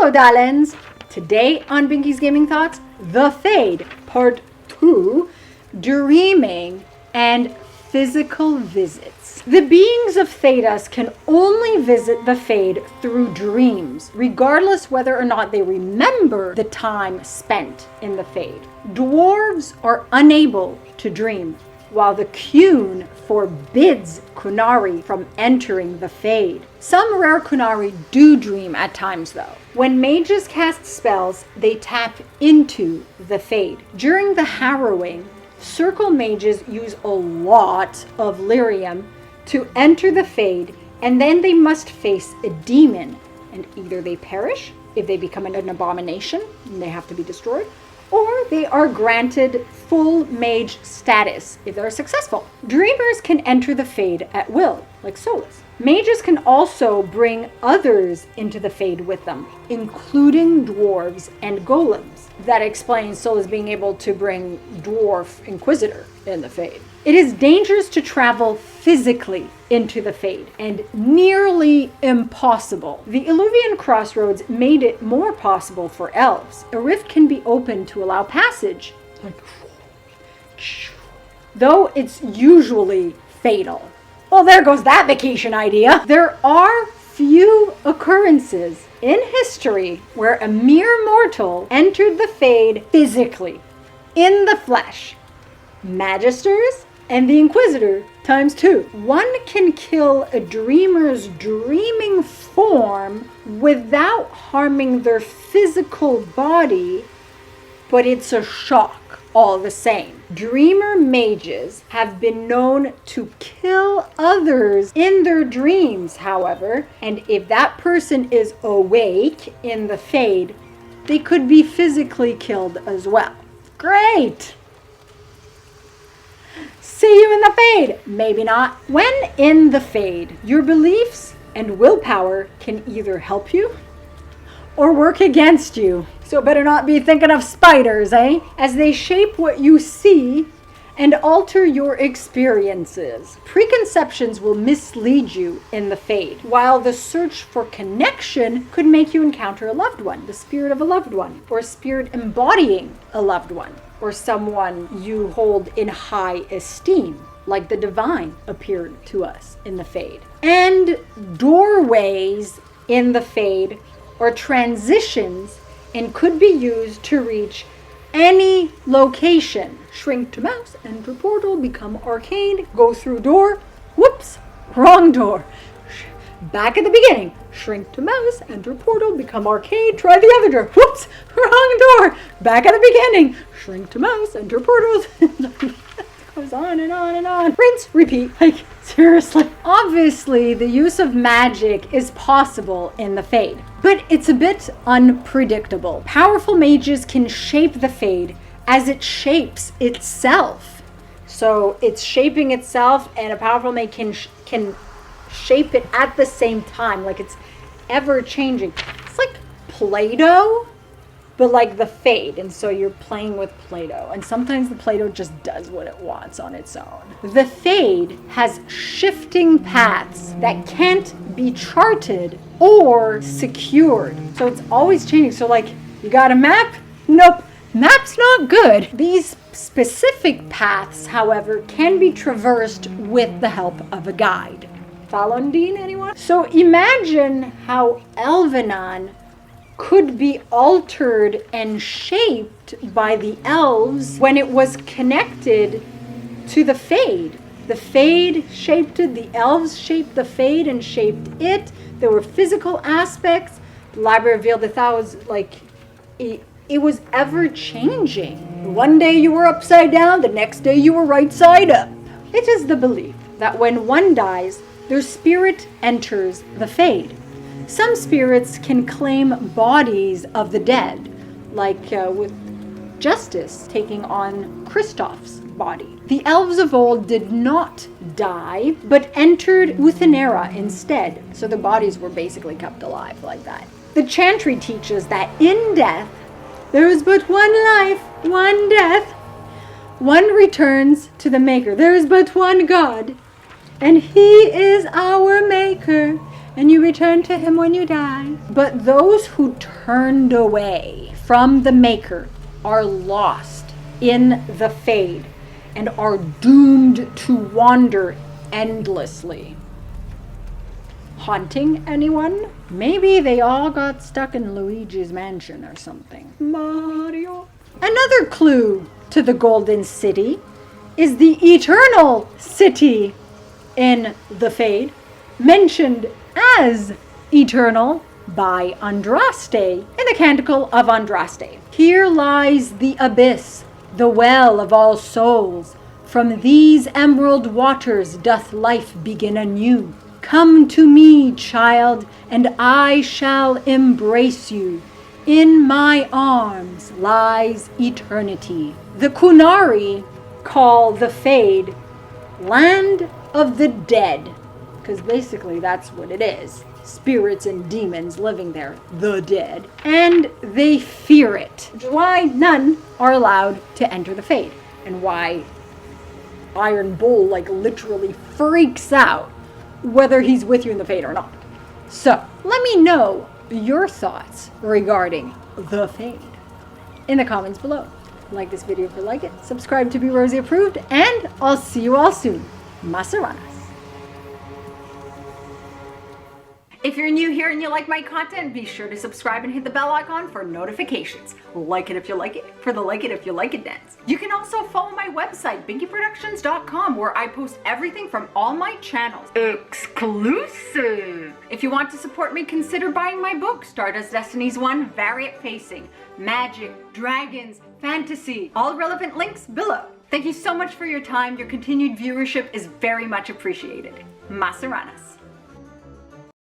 Hello, darlings! Today on Binky's Gaming Thoughts, The Fade, Part 2, Dreaming and Physical Visits. The beings of Thedas can only visit the Fade through dreams, regardless whether or not they remember the time spent in the Fade. Dwarves are unable to dream, while the Qun forbids Qunari from entering the Fade. Some rare Qunari do dream at times though. When mages cast spells, they tap into the Fade. During the harrowing, circle mages use a lot of lyrium to enter the Fade, and then they must face a demon, and either they perish if they become an abomination and they have to be destroyed, or they are granted full mage status if they're successful. Dreamers can enter the Fade at will, like Solus. Mages can also bring others into the Fade with them, including dwarves and golems. That explains Solus being able to bring Dwarf Inquisitor in the Fade. It is dangerous to travel physically into the Fade, and nearly impossible. The Illuvian crossroads made it more possible for elves. A rift can be opened to allow passage, though it's usually fatal. Well, there goes that vacation idea. There are few occurrences in history where a mere mortal entered the Fade physically, in the flesh. Magisters and the Inquisitor times 2. One can kill a dreamer's dreaming form without harming their physical body, but it's a shock all the same. Dreamer mages have been known to kill others in their dreams, however, and if that person is awake in the Fade, they could be physically killed as well. Great! See you in the Fade! Maybe not. When in the Fade, your beliefs and willpower can either help you or work against you. So better not be thinking of spiders, eh? As they shape what you see and alter your experiences. Preconceptions will mislead you in the Fade, while the search for connection could make you encounter a loved one, the spirit of a loved one, or a spirit embodying a loved one, or someone you hold in high esteem, like the divine appeared to us in the Fade. And doorways in the Fade are transitions and could be used to reach any location. Shrink to mouse, enter portal, become arcane, go through door, whoops, wrong door. Back at the beginning, shrink to mouse, enter portal, become arcade, try the other door, whoops, wrong door. Back at the beginning, shrink to mouse, enter portals. Goes on and on and on. Rinse, repeat, like seriously. Obviously, the use of magic is possible in the Fade, but it's a bit unpredictable. Powerful mages can shape the Fade as it shapes itself. So it's shaping itself, and a powerful mage can shape it at the same time, like it's ever changing. It's like Play-Doh, but like the Fade, and so you're playing with Play-Doh, and sometimes the Play-Doh just does what it wants on its own. The Fade has shifting paths that can't be charted or secured, so it's always changing. So like, you got a map? Nope, map's not good. These specific paths, however, can be traversed with the help of a guide. Falondine, anyone? So imagine how Elvenon could be altered and shaped by the elves when it was connected to the Fade. The Fade shaped it, the elves shaped the Fade and shaped it. There were physical aspects. The library revealed that was like, it was ever changing. One day you were upside down, the next day you were right side up. It is the belief that when one dies, their spirit enters the Fade. Some spirits can claim bodies of the dead, like with Justice taking on Kristoff's body. The elves of old did not die, but entered Uthenera instead, so the bodies were basically kept alive like that. The Chantry teaches that in death, there is but one life, one death. One returns to the Maker. There is but one God, and He is our Maker. and you return to him when you die. But those who turned away from the Maker are lost in the Fade and are doomed to wander endlessly. Haunting anyone? Maybe they all got stuck in Luigi's mansion or something. Mario. Another clue to the Golden City is the Eternal City in the Fade, mentioned as eternal by Andraste in the Canticle of Andraste. Here lies the abyss, the well of all souls. From these emerald waters doth life begin anew. Come to me, child, and I shall embrace you. In my arms lies eternity. The Kunari call the Fade Land of the Dead, because basically that's what it is. Spirits and demons living there, the dead. And they fear it, which is why none are allowed to enter the Fade, and why Iron Bull literally freaks out whether he's with you in the Fade or not. So let me know your thoughts regarding the Fade in the comments below. Like this video if you like it, subscribe to be Rosie approved, and I'll see you all soon. Masaranas. If you're new here and you like my content, be sure to subscribe and hit the bell icon for notifications. Like it if you like it, for the like it if you like it dance. You can also follow my website, binkyproductions.com, where I post everything from all my channels. Exclusive! If you want to support me, consider buying my book, Stardust Destinies 1, Variant Facing, Magic, Dragons, Fantasy, all relevant links below. Thank you so much for your time. Your continued viewership is very much appreciated. Masaranas.